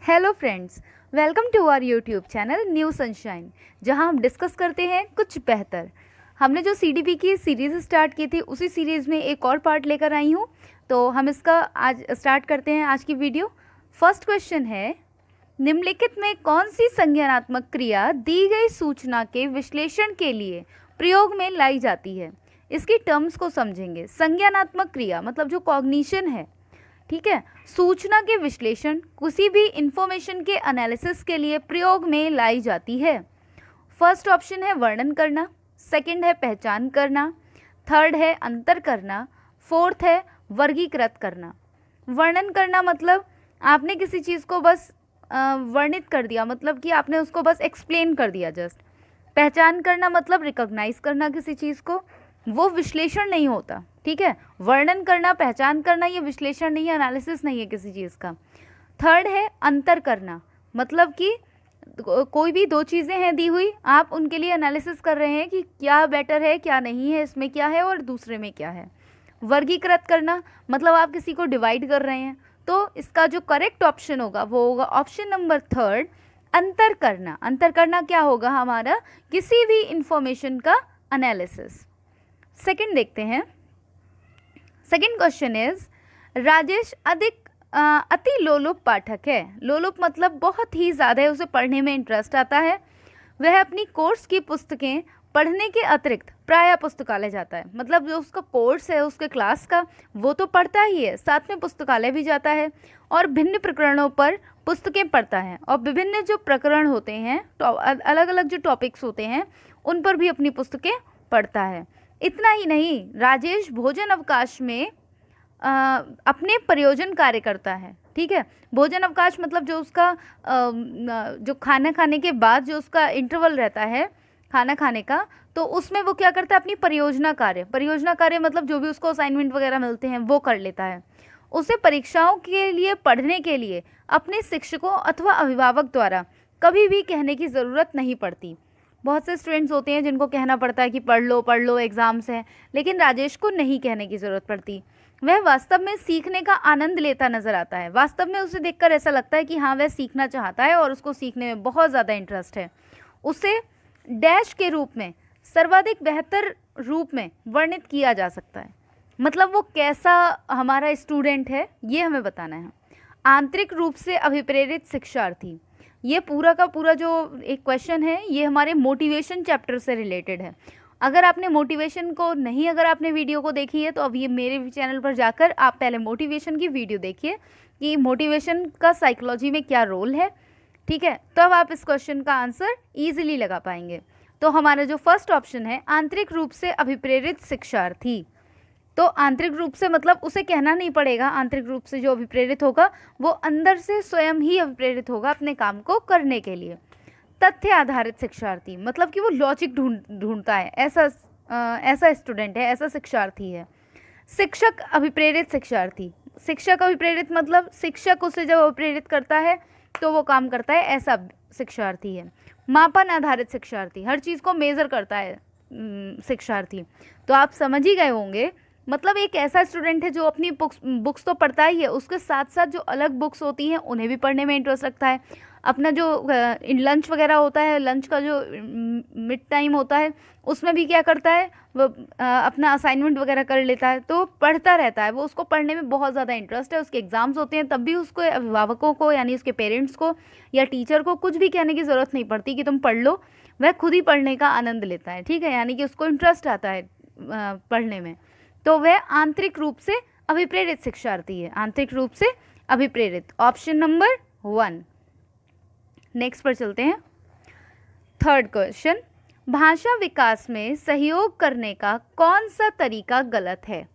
Hello friends, welcome to our YouTube channel new sunshine, जहां हम discuss करते हैं कुछ बेहतर। हमने जो सीडीपी की सीरीज़ स्टार्ट की थी, उसी सीरीज़ में एक और पार्ट लेकर आई हूं। तो हम इसका आज स्टार्ट करते हैं आज की वीडियो। फर्स्ट क्वेश्चन है, निम्नलिखित में कौन सी संज्ञानात्मक क्रिया दी गई सूचना के विश्लेषण के लिए प्रयोग में लाई जाती है। इसकी टर्म्स को समझेंगे। संज्ञानात्मक क्रिया मतलब जो कॉग्निशन है, ठीक है, सूचना के विश्लेषण, किसी भी इंफॉर्मेशन के एनालिसिस के लिए प्रयोग में लाई जाती है। फर्स्ट ऑप्शन है वर्णन करना, सेकंड है पहचान करना, थर्ड है अंतर करना, फोर्थ है वर्गीकृत करना। वर्णन करना मतलब आपने किसी चीज़ को बस वर्णित कर दिया, मतलब कि आपने उसको बस एक्सप्लेन कर दिया जस्ट। पहचान करना मतलब रिकॉग्नाइज करना किसी चीज़ को, वो विश्लेषण नहीं होता, ठीक है। वर्णन करना, पहचान करना, ये विश्लेषण नहीं है, एनालिसिस नहीं है किसी चीज़ का। थर्ड है अंतर करना, मतलब कि कोई भी दो चीज़ें हैं दी हुई, आप उनके लिए एनालिसिस कर रहे हैं कि क्या बेटर है, क्या नहीं है, इसमें क्या है और दूसरे में क्या है। वर्गीकृत करना मतलब आप किसी को डिवाइड कर रहे हैं। तो इसका जो करेक्ट ऑप्शन होगा वो होगा ऑप्शन नंबर थर्ड, अंतर करना। अंतर करना क्या होगा हमारा, किसी भी इंफॉर्मेशन का एनालिसिस। सेकंड देखते हैं। सेकंड क्वेश्चन इज, राजेश अति लोलुप पाठक है। लोलुप मतलब बहुत ही ज़्यादा है, उसे पढ़ने में इंटरेस्ट आता है। वह अपनी कोर्स की पुस्तकें पढ़ने के अतिरिक्त प्रायः पुस्तकालय जाता है। मतलब जो उसका कोर्स है उसके क्लास का, वो तो पढ़ता ही है, साथ में पुस्तकालय भी जाता है और भिन्न प्रकरणों पर पुस्तकें पढ़ता है। और विभिन्न जो प्रकरण होते हैं, अलग अलग जो टॉपिक्स होते हैं, उन पर भी अपनी पुस्तकें पढ़ता है। इतना ही नहीं, राजेश भोजन अवकाश में अपने प्रयोजन कार्य करता है, ठीक है। भोजन अवकाश मतलब जो उसका जो खाना खाने के बाद जो उसका इंटरवल रहता है खाना खाने का, तो उसमें वो क्या करता है, अपनी परियोजना कार्य मतलब जो भी उसको असाइनमेंट वगैरह मिलते हैं वो कर लेता है। उसे परीक्षाओं के लिए पढ़ने के लिए अपने शिक्षकों अथवा अभिभावक द्वारा कभी भी कहने की ज़रूरत नहीं पड़ती। बहुत से स्टूडेंट्स होते हैं जिनको कहना पड़ता है कि पढ़ लो एग्ज़ाम्स हैं, लेकिन राजेश को नहीं कहने की ज़रूरत पड़ती। वह वास्तव में सीखने का आनंद लेता नजर आता है। वास्तव में उसे देखकर ऐसा लगता है कि हाँ, वह सीखना चाहता है और उसको सीखने में बहुत ज़्यादा इंटरेस्ट है। उसे डैश के रूप में सर्वाधिक बेहतर रूप में वर्णित किया जा सकता है। मतलब वो कैसा हमारा स्टूडेंट है ये हमें बताना है। आंतरिक रूप से अभिप्रेरित शिक्षार्थी, ये पूरा का पूरा जो एक क्वेश्चन है ये हमारे मोटिवेशन चैप्टर से रिलेटेड है। अगर आपने मोटिवेशन को नहीं, अगर आपने वीडियो को देखी है तो अब ये मेरे चैनल पर जाकर आप पहले मोटिवेशन की वीडियो देखिए कि मोटिवेशन का साइकोलॉजी में क्या रोल है, ठीक है। तब आप इस क्वेश्चन का आंसर ईजिली लगा पाएंगे। तो हमारा जो फर्स्ट ऑप्शन है, आंतरिक रूप से अभिप्रेरित शिक्षार्थी, तो आंतरिक रूप से मतलब उसे कहना नहीं पड़ेगा। आंतरिक रूप से जो अभिप्रेरित होगा वो अंदर से स्वयं ही अभिप्रेरित होगा अपने काम को करने के लिए। तथ्य आधारित शिक्षार्थी मतलब कि वो लॉजिक ढूंढता है, ऐसा स्टूडेंट है, ऐसा शिक्षार्थी है। शिक्षक अभिप्रेरित शिक्षार्थी, शिक्षक अभिप्रेरित मतलब शिक्षक उसे जब अभिप्रेरित करता है तो वो काम करता है, ऐसा शिक्षार्थी है। मापन आधारित शिक्षार्थी, हर चीज़ को मेज़र करता है शिक्षार्थी। तो आप समझ ही गए होंगे, मतलब एक ऐसा स्टूडेंट है जो अपनी बुक्स तो पढ़ता ही है, उसके साथ साथ जो अलग बुक्स होती हैं उन्हें भी पढ़ने में इंटरेस्ट रखता है। अपना जो लंच वगैरह होता है, लंच का जो मिड टाइम होता है, उसमें भी क्या करता है वो अपना असाइनमेंट वगैरह कर लेता है, तो पढ़ता रहता है। वो उसको पढ़ने में बहुत ज़्यादा इंटरेस्ट है। उसके एग्ज़ाम्स होते हैं तब भी उसको अभिभावकों को यानी उसके पेरेंट्स को या टीचर को कुछ भी कहने की ज़रूरत नहीं पड़ती कि तुम पढ़ लो, वह खुद ही पढ़ने का आनंद लेता है, ठीक है। यानी कि उसको इंटरेस्ट आता है पढ़ने में। तो वह आंतरिक रूप से अभिप्रेरित शिक्षार्थी है, आंतरिक रूप से अभिप्रेरित, ऑप्शन नंबर 1। नेक्स्ट पर चलते हैं। थर्ड क्वेश्चन, भाषा विकास में सहयोग करने का कौन सा तरीका गलत है।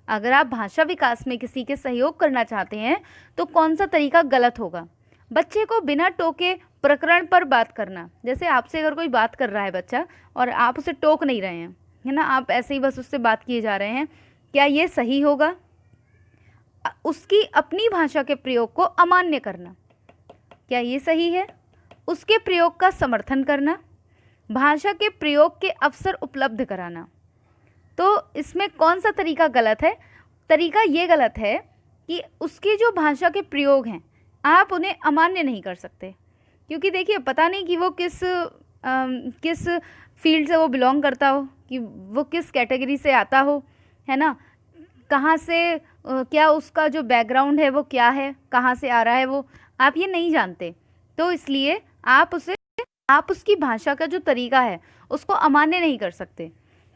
अगर आप भाषा विकास में किसी के सहयोग करना चाहते हैं तो कौन सा तरीका गलत होगा। बच्चे को बिना टोके प्रकरण पर बात करना, जैसे आपसे अगर कोई बात कर रहा है बच्चा और आप उसे टोक नहीं रहे हैं, है ना, आप ऐसे ही बस उससे बात किए जा रहे हैं, क्या ये सही होगा। उसकी अपनी भाषा के प्रयोग को अमान्य करना, क्या ये सही है। उसके प्रयोग का समर्थन करना, भाषा के प्रयोग के अवसर उपलब्ध कराना। तो इसमें कौन सा तरीका गलत है। तरीका ये गलत है कि उसकी जो भाषा के प्रयोग हैं आप उन्हें अमान्य नहीं कर सकते, क्योंकि देखिए पता नहीं कि वो किस फील्ड से वो बिलोंग करता हो, कि वो किस कैटेगरी से आता हो, है ना, कहाँ से क्या उसका जो बैकग्राउंड है वो क्या है, कहाँ से आ रहा है वो, आप ये नहीं जानते। तो इसलिए आप उसकी भाषा का जो तरीका है उसको अमान्य नहीं कर सकते,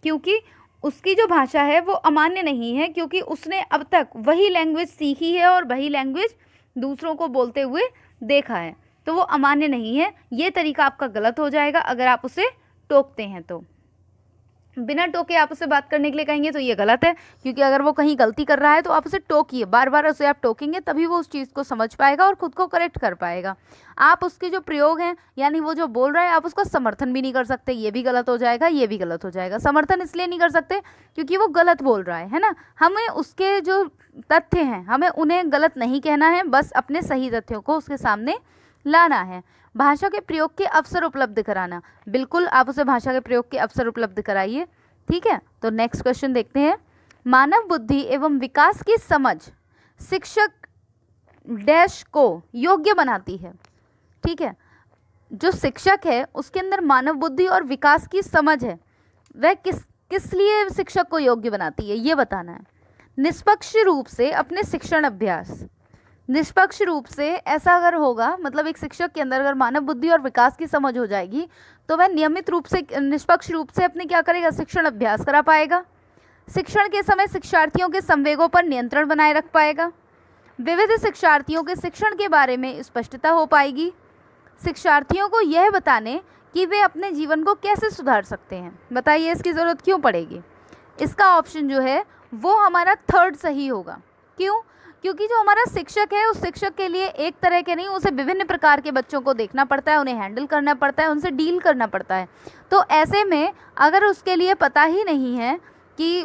क्योंकि उसकी जो भाषा है वो अमान्य नहीं है, क्योंकि उसने अब तक वही लैंग्वेज सीखी है और वही लैंग्वेज दूसरों को बोलते हुए देखा है, तो वो अमान्य नहीं है। ये तरीका आपका गलत हो जाएगा अगर आप उसे टोकते हैं। तो बिना टोके आप उसे बात करने के लिए कहेंगे तो ये गलत है, क्योंकि अगर वो कहीं गलती कर रहा है तो आप उसे टोकिए, बार बार उसे आप टोकेंगे तभी वो उस चीज़ को समझ पाएगा और खुद को करेक्ट कर पाएगा। आप उसके जो प्रयोग हैं, यानी वो जो बोल रहा है, आप उसका समर्थन भी नहीं कर सकते, ये भी गलत हो जाएगा, ये भी गलत हो जाएगा। समर्थन इसलिए नहीं कर सकते क्योंकि वो गलत बोल रहा है ना। हमें उसके जो तथ्य हैं हमें उन्हें गलत नहीं कहना है, बस अपने सही तथ्यों को उसके सामने लाना है। भाषा के प्रयोग के अवसर उपलब्ध कराना, बिल्कुल आप उसे भाषा के प्रयोग के अवसर उपलब्ध कराइए। ठीक है, तो नेक्स्ट क्वेश्चन देखते हैं। मानव बुद्धि एवं विकास की समझ शिक्षक डैश को योग्य बनाती है। ठीक है, जो शिक्षक है उसके अंदर मानव बुद्धि और विकास की समझ है, वह किस लिए शिक्षक को योग्य बनाती है, ये बताना है। निष्पक्ष रूप से अपने शिक्षण अभ्यास, निष्पक्ष रूप से ऐसा अगर होगा, मतलब एक शिक्षक के अंदर अगर मानव बुद्धि और विकास की समझ हो जाएगी तो वह नियमित रूप से निष्पक्ष रूप से अपने क्या करेगा, शिक्षण अभ्यास करा पाएगा। शिक्षण के समय शिक्षार्थियों के संवेगों पर नियंत्रण बनाए रख पाएगा। विविध शिक्षार्थियों के शिक्षण के बारे में स्पष्टता हो पाएगी। शिक्षार्थियों को यह बताने कि वे अपने जीवन को कैसे सुधार सकते हैं। बताइए इसकी ज़रूरत क्यों पड़ेगी? इसका ऑप्शन जो है वो हमारा थर्ड सही होगा। क्यों? क्योंकि जो हमारा शिक्षक है उस शिक्षक के लिए एक तरह के नहीं, उसे विभिन्न प्रकार के बच्चों को देखना पड़ता है, उन्हें हैंडल करना पड़ता है, उनसे डील करना पड़ता है। तो ऐसे में अगर उसके लिए पता ही नहीं है कि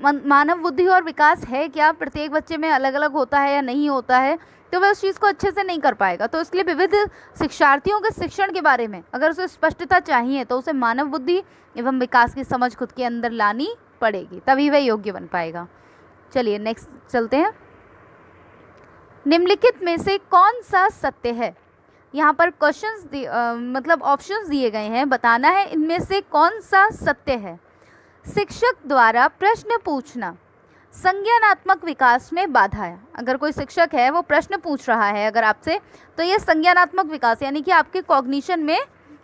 मानव बुद्धि और विकास है क्या, प्रत्येक बच्चे में अलग अलग होता है या नहीं होता है, तो वह उस चीज़ को अच्छे से नहीं कर पाएगा। तो इसलिए विविध शिक्षार्थियों के शिक्षण के बारे में अगर उसे स्पष्टता चाहिए तो उसे मानव बुद्धि एवं विकास की समझ खुद के अंदर लानी पड़ेगी, तभी वह योग्य बन पाएगा। चलिए नेक्स्ट चलते हैं। निम्नलिखित में से कौन सा सत्य है? यहाँ पर क्वेश्चंस मतलब ऑप्शंस दिए गए हैं, बताना है इनमें से कौन सा सत्य है। शिक्षक द्वारा प्रश्न पूछना संज्ञानात्मक विकास में बाधा है। अगर कोई शिक्षक है वो प्रश्न पूछ रहा है अगर आपसे, तो ये संज्ञानात्मक विकास यानी कि आपके कॉग्निशन में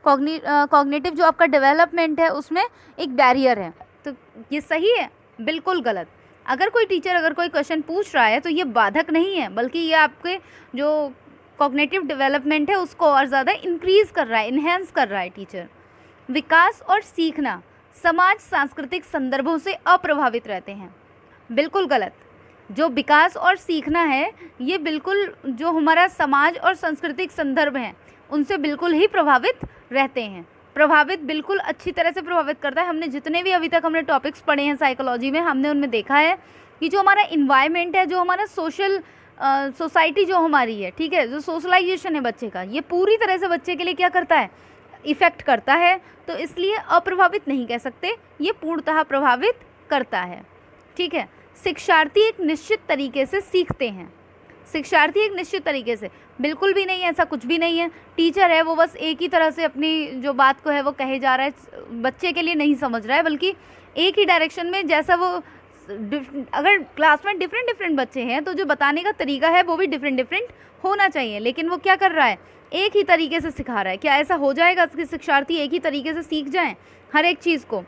कॉग्निटिव जो आपका डेवलपमेंट है उसमें एक बैरियर है। तो ये सही है? बिल्कुल गलत। अगर कोई टीचर अगर कोई क्वेश्चन पूछ रहा है तो ये बाधक नहीं है, बल्कि ये आपके जो कॉग्निटिव डेवलपमेंट है उसको और ज़्यादा इंक्रीज़ कर रहा है, इन्हेंस कर रहा है टीचर। विकास और सीखना समाज सांस्कृतिक संदर्भों से अप्रभावित रहते हैं। बिल्कुल गलत। जो विकास और सीखना है ये बिल्कुल जो हमारा समाज और सांस्कृतिक संदर्भ हैं उनसे बिल्कुल ही प्रभावित रहते हैं। प्रभावित बिल्कुल अच्छी तरह से प्रभावित करता है। हमने जितने भी अभी तक हमने टॉपिक्स पढ़े हैं साइकोलॉजी में, हमने उनमें देखा है कि जो हमारा इन्वायरमेंट है, जो हमारा सोसाइटी जो हमारी है, ठीक है, जो सोशलाइजेशन है बच्चे का, ये पूरी तरह से बच्चे के लिए क्या करता है, इफ़ेक्ट करता है। तो इसलिए अप्रभावित नहीं कह सकते, ये पूर्णतः प्रभावित करता है। ठीक है, शिक्षार्थी एक निश्चित तरीके से सीखते हैं। शिक्षार्थी एक निश्चित तरीके से, बिल्कुल भी नहीं, ऐसा कुछ भी नहीं है। टीचर है वो बस एक ही तरह से अपनी जो बात को है वो कहे जा रहा है, बच्चे के लिए नहीं समझ रहा है, बल्कि एक ही डायरेक्शन में, जैसा वो अगर क्लास में डिफरेंट बच्चे हैं तो जो बताने का तरीका है वो भी डिफरेंट होना चाहिए, लेकिन वो क्या कर रहा है, एक ही तरीके से सिखा रहा है। क्या ऐसा हो जाएगा कि शिक्षार्थी एक ही तरीके से सीख जाएं हर एक चीज़ को?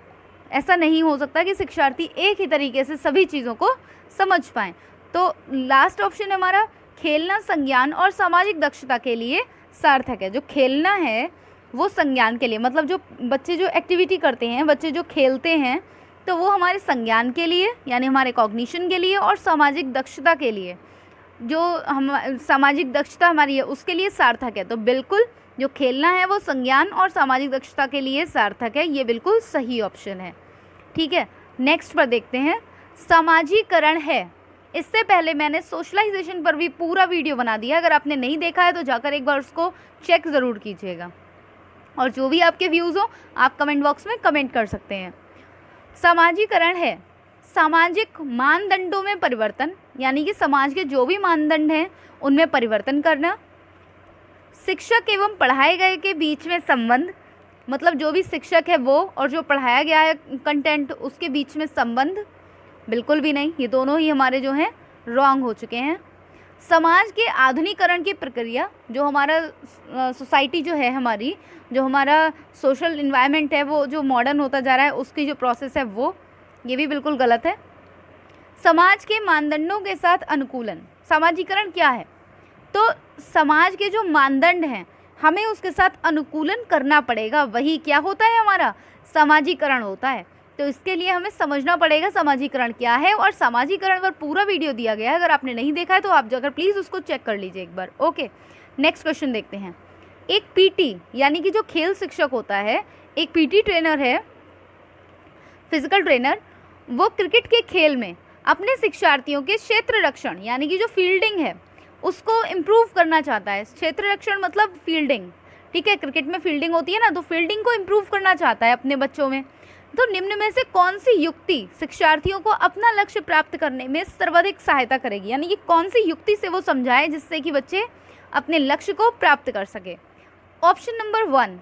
ऐसा नहीं हो सकता कि शिक्षार्थी एक ही तरीके से सभी चीज़ों को समझ पाएँ। तो लास्ट ऑप्शन हमारा खेलना संज्ञान और सामाजिक दक्षता के लिए सार्थक है। जो खेलना है वो संज्ञान के लिए, मतलब जो बच्चे जो एक्टिविटी करते हैं, बच्चे जो खेलते हैं, तो वो हमारे संज्ञान के लिए यानी हमारे कॉग्निशन के लिए और सामाजिक दक्षता के लिए, जो हम सामाजिक दक्षता हमारी है उसके लिए सार्थक है। तो बिल्कुल जो खेलना है वो संज्ञान और सामाजिक दक्षता के लिए सार्थक है, ये बिल्कुल सही ऑप्शन है। ठीक है, नेक्स्ट पर देखते हैं। समाजीकरण है, इससे पहले मैंने सोशलाइजेशन पर भी पूरा वीडियो बना दिया, अगर आपने नहीं देखा है तो जाकर एक बार उसको चेक ज़रूर कीजिएगा, और जो भी आपके व्यूज़ हो आप कमेंट बॉक्स में कमेंट कर सकते हैं। समाजीकरण है सामाजिक मानदंडों में परिवर्तन, यानी कि समाज के जो भी मानदंड हैं उनमें परिवर्तन करना। शिक्षक एवं पढ़ाए गए के बीच में संबंध, मतलब जो भी शिक्षक है वो और जो पढ़ाया गया है कंटेंट उसके बीच में संबंध, बिल्कुल भी नहीं, ये दोनों ही हमारे जो हैं रॉन्ग हो चुके हैं। समाज के आधुनिकीकरण की प्रक्रिया, जो हमारा सोसाइटी जो है हमारी, जो हमारा सोशल इन्वायरमेंट है वो जो मॉडर्न होता जा रहा है उसकी जो प्रोसेस है वो, ये भी बिल्कुल गलत है। समाज के मानदंडों के साथ अनुकूलन, सामाजिकरण क्या है? तो समाज के जो मानदंड हैं हमें उसके साथ अनुकूलन करना पड़ेगा, वही क्या होता है हमारा सामाजिकरण होता है। तो इसके लिए हमें समझना पड़ेगा सामाजिकरण क्या है, और सामाजिकरण पर पूरा वीडियो दिया गया है, अगर आपने नहीं देखा है तो आप जाकर प्लीज़ उसको चेक कर लीजिए एक बार। ओके, नेक्स्ट क्वेश्चन देखते हैं। एक पीटी यानी कि जो खेल शिक्षक होता है, एक पीटी ट्रेनर है, फिजिकल ट्रेनर, वो क्रिकेट के खेल में अपने शिक्षार्थियों के क्षेत्र रक्षण यानी कि जो फील्डिंग है उसको इम्प्रूव करना चाहता है। क्षेत्र रक्षण मतलब फील्डिंग, ठीक है, क्रिकेट में फील्डिंग होती है ना, तो फील्डिंग को इम्प्रूव करना चाहता है अपने बच्चों में। तो निम्न में से कौन सी युक्ति शिक्षार्थियों को अपना लक्ष्य प्राप्त करने में सर्वाधिक सहायता करेगी, यानी कि कौन सी युक्ति से वो समझाए जिससे कि बच्चे अपने लक्ष्य को प्राप्त कर सके। ऑप्शन नंबर 1,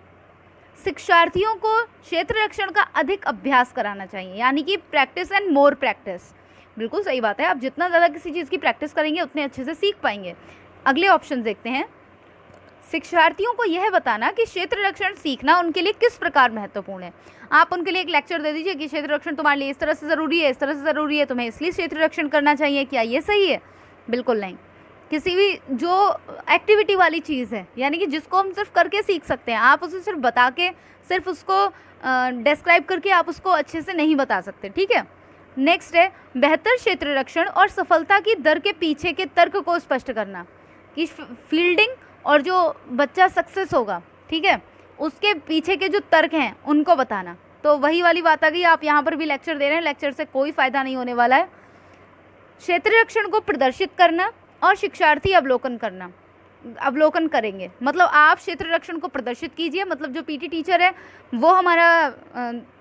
शिक्षार्थियों को क्षेत्र रक्षण का अधिक अभ्यास कराना चाहिए, यानी कि प्रैक्टिस एंड मोर प्रैक्टिस। बिल्कुल सही बात है, आप जितना ज़्यादा किसी चीज़ की प्रैक्टिस करेंगे उतने अच्छे से सीख पाएंगे। अगले ऑप्शन देखते हैं। शिक्षार्थियों को यह बताना कि क्षेत्र रक्षण सीखना उनके लिए किस प्रकार महत्वपूर्ण है। आप उनके लिए एक लेक्चर दे दीजिए कि क्षेत्र रक्षण तुम्हारे लिए इस तरह से ज़रूरी है, इस तरह से ज़रूरी है, तुम्हें इसलिए क्षेत्र रक्षण करना चाहिए। क्या ये सही है? बिल्कुल नहीं। किसी भी जो एक्टिविटी वाली चीज़ है, यानी कि जिसको हम सिर्फ करके सीख सकते हैं, आप उसे सिर्फ बता के, सिर्फ उसको डिस्क्राइब करके आप उसको अच्छे से नहीं बता सकते, ठीक है। नेक्स्ट है बेहतर क्षेत्र रक्षण और सफलता की दर के पीछे के तर्क को स्पष्ट करना, कि फील्डिंग और जो बच्चा सक्सेस होगा, ठीक है, उसके पीछे के जो तर्क हैं उनको बताना। तो वही वाली बात आ गई, आप यहाँ पर भी लेक्चर दे रहे हैं, लेक्चर से कोई फ़ायदा नहीं होने वाला है। क्षेत्र रक्षण को प्रदर्शित करना और शिक्षार्थी अवलोकन करेंगे, मतलब आप क्षेत्र रक्षण को प्रदर्शित कीजिए, मतलब जो पीटी टीचर है वो हमारा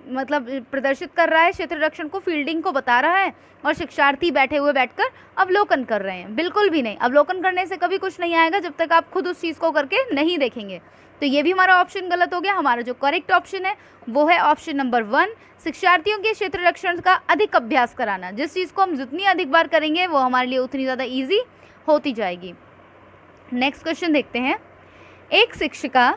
मतलब प्रदर्शित कर रहा है क्षेत्र रक्षण को, फील्डिंग को बता रहा है, और शिक्षार्थी बैठकर अवलोकन कर रहे हैं। बिल्कुल भी नहीं, अवलोकन करने से कभी कुछ नहीं आएगा जब तक आप खुद उस चीज़ को करके नहीं देखेंगे। तो ये भी हमारा ऑप्शन गलत हो गया। हमारा जो करेक्ट ऑप्शन है वो है ऑप्शन नंबर 1, शिक्षार्थियों के क्षेत्र रक्षण का अधिक अभ्यास कराना। जिस चीज़ को हम जितनी अधिक बार करेंगे वो हमारे लिए उतनी ज़्यादा ईजी होती जाएगी। नेक्स्ट क्वेश्चन देखते हैं। एक शिक्षिका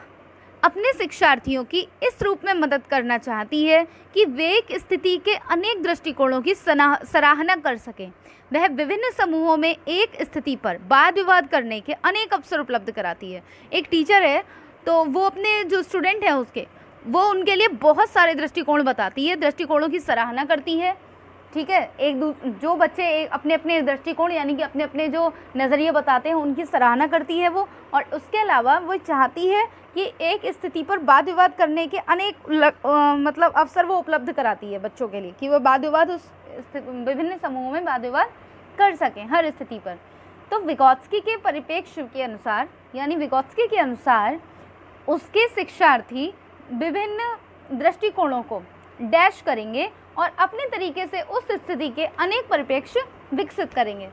अपने शिक्षार्थियों की इस रूप में मदद करना चाहती है कि वे एक स्थिति के अनेक दृष्टिकोणों की सराहना कर सकें। वह विभिन्न समूहों में एक स्थिति पर वाद विवाद करने के अनेक अवसर उपलब्ध कराती है। एक टीचर है तो वो अपने जो स्टूडेंट हैं वो उनके लिए बहुत सारे दृष्टिकोण बताती है, दृष्टिकोणों की सराहना करती है, ठीक है। जो बच्चे अपने अपने दृष्टिकोण यानी कि अपने अपने जो नज़रिए बताते हैं उनकी सराहना करती है वो, और उसके अलावा वो चाहती है कि एक स्थिति पर वाद विवाद करने के अनेक मतलब अवसर वो उपलब्ध कराती है बच्चों के लिए, कि वो वाद विवाद उस विभिन्न समूहों में वाद विवाद कर सकें हर स्थिति पर। तो विगोत्स्की के परिप्रेक्ष्य के अनुसार, यानी विगोत्स्की के अनुसार उसके शिक्षार्थी विभिन्न दृष्टिकोणों को डैश करेंगे और अपने तरीके से उस स्थिति के अनेक परिप्रेक्ष्य विकसित करेंगे।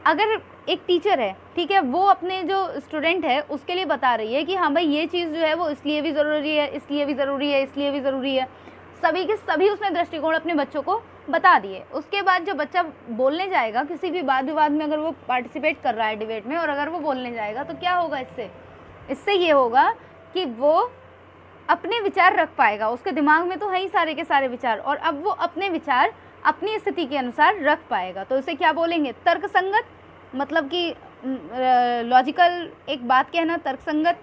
अगर एक टीचर है, ठीक है, वो अपने जो स्टूडेंट है उसके लिए बता रही है कि हाँ भाई ये चीज़ जो है वो इसलिए भी ज़रूरी है, इसलिए भी ज़रूरी है, इसलिए भी ज़रूरी है, सभी के सभी उसने दृष्टिकोण अपने बच्चों को बता दिए। उसके बाद जब बच्चा बोलने जाएगा किसी भी वाद विवाद में, अगर वो पार्टिसिपेट कर रहा है डिबेट में, और अगर वो बोलने जाएगा तो क्या होगा, इससे ये होगा कि वो अपने विचार रख पाएगा। उसके दिमाग में तो है ही सारे के सारे विचार, और अब वो अपने विचार अपनी स्थिति के अनुसार रख पाएगा। तो इसे क्या बोलेंगे, तर्कसंगत, मतलब कि लॉजिकल एक बात कहना, तर्कसंगत।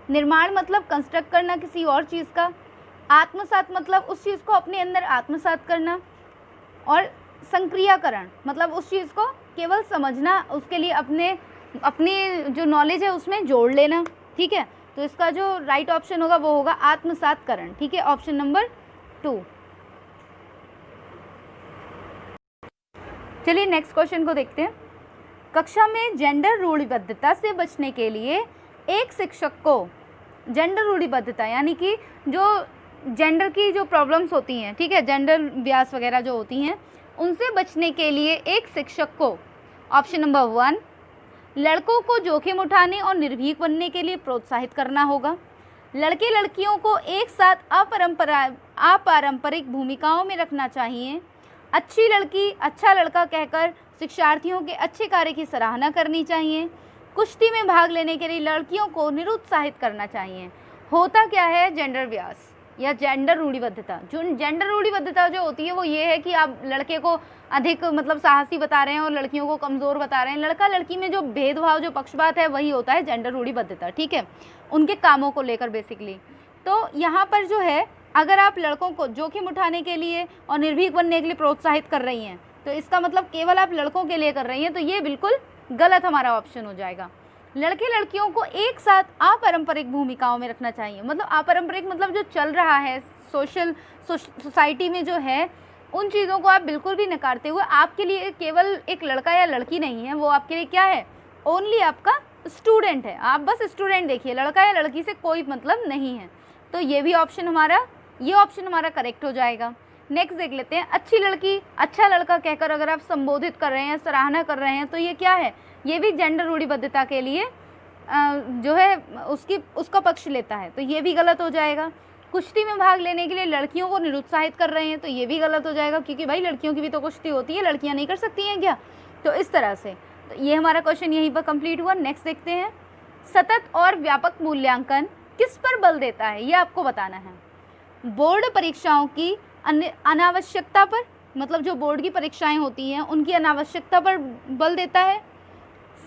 निर्माण मतलब कंस्ट्रक्ट करना किसी और चीज़ का। आत्मसात मतलब उस चीज़ को अपने अंदर आत्मसात करना। और संक्रियाकरण मतलब उस चीज़ को केवल समझना, उसके लिए अपने जो नॉलेज है उसमें जोड़ लेना, ठीक है। तो इसका जो राइट ऑप्शन होगा वो होगा आत्मसातकरण, ठीक है, ऑप्शन नंबर 2। चलिए नेक्स्ट क्वेश्चन को देखते हैं। कक्षा में जेंडर रूढ़िबद्धता से बचने के लिए एक शिक्षक को, जेंडर रूढ़िबद्धता यानी कि जो जेंडर की जो प्रॉब्लम्स होती हैं, ठीक है, जेंडर व्यास वगैरह जो होती हैं, उनसे बचने के लिए एक शिक्षक को ऑप्शन नंबर 1 लड़कों को जोखिम उठाने और निर्भीक बनने के लिए प्रोत्साहित करना होगा। लड़के लड़कियों को एक साथ अपारंपरिक भूमिकाओं में रखना चाहिए। अच्छी लड़की अच्छा लड़का कहकर शिक्षार्थियों के अच्छे कार्य की सराहना करनी चाहिए। कुश्ती में भाग लेने के लिए लड़कियों को निरुत्साहित करना चाहिए। होता क्या है, जेंडर व्यास या जेंडर रूढ़िबद्धता। जो जेंडर रूढ़िबद्धता जो होती है वो ये है कि आप लड़के को अधिक मतलब साहसी बता रहे हैं और लड़कियों को कमज़ोर बता रहे हैं। लड़का लड़की में जो भेदभाव जो पक्षपात है वही होता है जेंडर रूढ़िबद्धता, ठीक है, उनके कामों को लेकर बेसिकली। तो यहाँ पर जो है अगर आप लड़कों को जोखिम उठाने के लिए और निर्भीक बनने के लिए प्रोत्साहित कर रही हैं तो इसका मतलब केवल आप लड़कों के लिए कर रही हैं, तो ये बिल्कुल गलत हमारा ऑप्शन हो जाएगा। लड़के लड़कियों को एक साथ अपारंपरिक भूमिकाओं में रखना चाहिए। मतलब अपारंपरिक मतलब जो चल रहा है सोसाइटी में जो है उन चीज़ों को आप बिल्कुल भी नकारते हुए आपके लिए केवल एक लड़का या लड़की नहीं है, वो आपके लिए क्या है, ओनली आपका स्टूडेंट है। आप बस स्टूडेंट देखिए, लड़का या लड़की से कोई मतलब नहीं है। तो ये भी ऑप्शन हमारा, ये ऑप्शन हमारा करेक्ट हो जाएगा। नेक्स्ट देख लेते हैं, अच्छी लड़की अच्छा लड़का कहकर अगर आप संबोधित कर रहे हैं, सराहना कर रहे हैं, तो ये क्या है, ये भी जेंडर रूढ़िबद्धता के लिए जो है उसका पक्ष लेता है, तो ये भी गलत हो जाएगा। कुश्ती में भाग लेने के लिए लड़कियों को निरुत्साहित कर रहे हैं, तो ये भी गलत हो जाएगा, क्योंकि भाई लड़कियों की भी तो कुश्ती होती है, लड़कियां नहीं कर सकती हैं क्या। तो इस तरह से तो ये हमारा क्वेश्चन यहीं पर कंप्लीट हुआ। नेक्स्ट देखते हैं, सतत और व्यापक मूल्यांकन किस पर बल देता है, ये आपको बताना है। बोर्ड परीक्षाओं की अनावश्यकता पर, मतलब जो बोर्ड की परीक्षाएं होती हैं उनकी अनावश्यकता पर बल देता है।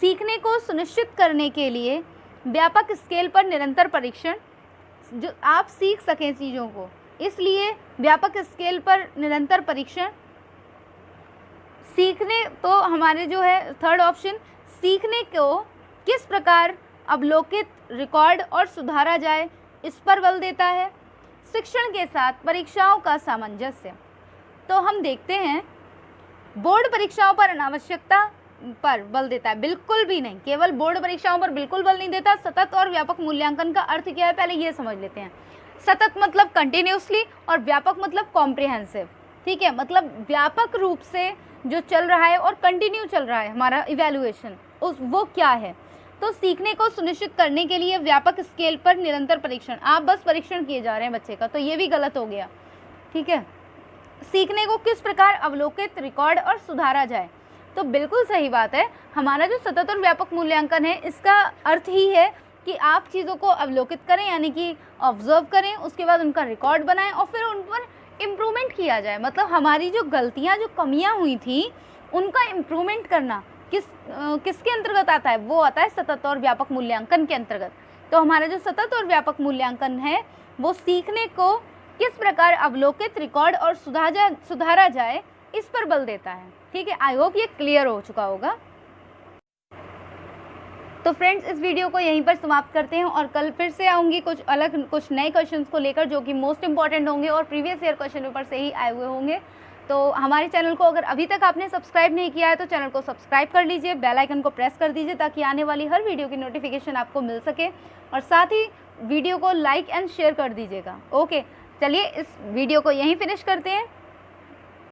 सीखने को सुनिश्चित करने के लिए व्यापक स्केल पर निरंतर परीक्षण, जो आप सीख सकें चीज़ों को, इसलिए व्यापक स्केल पर निरंतर परीक्षण। सीखने, तो हमारे जो है थर्ड ऑप्शन, सीखने को किस प्रकार अवलोकित, रिकॉर्ड और सुधारा जाए, इस पर बल देता है। शिक्षण के साथ परीक्षाओं का सामंजस्य, तो हम देखते हैं बोर्ड परीक्षाओं पर अनावश्यकता पर बल देता है, बिल्कुल भी नहीं, केवल बोर्ड परीक्षाओं पर बिल्कुल बल नहीं देता। सतत और व्यापक मूल्यांकन का अर्थ क्या है, पहले ये समझ लेते हैं। सतत मतलब कंटिन्यूसली और व्यापक मतलब कॉम्प्रिहेंसिव, ठीक है, मतलब व्यापक रूप से जो चल रहा है और कंटिन्यू चल रहा है हमारा इवैल्यूएशन, वो क्या है। तो सीखने को सुनिश्चित करने के लिए व्यापक स्केल पर निरंतर परीक्षण, आप बस परीक्षण किए जा रहे हैं बच्चे का, तो ये भी गलत हो गया, ठीक है। सीखने को किस प्रकार अवलोकित, रिकॉर्ड और सुधारा जाए, तो बिल्कुल सही बात है। हमारा जो सतत और व्यापक मूल्यांकन है इसका अर्थ ही है कि आप चीज़ों को अवलोकित करें, यानी कि ऑब्जर्व करें, उसके बाद उनका रिकॉर्ड बनाएं और फिर उन पर इम्प्रूवमेंट किया जाए। मतलब हमारी जो गलतियां, जो कमियां हुई थी, उनका इम्प्रूवमेंट करना किसके अंतर्गत आता है, वो आता है सतत और व्यापक मूल्यांकन के अंतर्गत। तो हमारा जो सतत और व्यापक मूल्यांकन है वो सीखने को किस प्रकार अवलोकित, रिकॉर्ड और सुधारा जाए, इस पर बल देता है, ठीक है। आई होप ये क्लियर हो चुका होगा। तो फ्रेंड्स, इस वीडियो को यहीं पर समाप्त करते हैं और कल फिर से आऊँगी कुछ नए क्वेश्चंस को लेकर, जो कि मोस्ट इंपॉर्टेंट होंगे और प्रीवियस ईयर क्वेश्चन पेपर से ही आए हुए होंगे। तो हमारे चैनल को अगर अभी तक आपने सब्सक्राइब नहीं किया है तो चैनल को सब्सक्राइब कर लीजिए, बेल आइकन को प्रेस कर दीजिए ताकि आने वाली हर वीडियो की नोटिफिकेशन आपको मिल सके, और साथ ही वीडियो को लाइक एंड शेयर कर दीजिएगा। ओके, चलिए इस वीडियो को यहीं फिनिश करते हैं।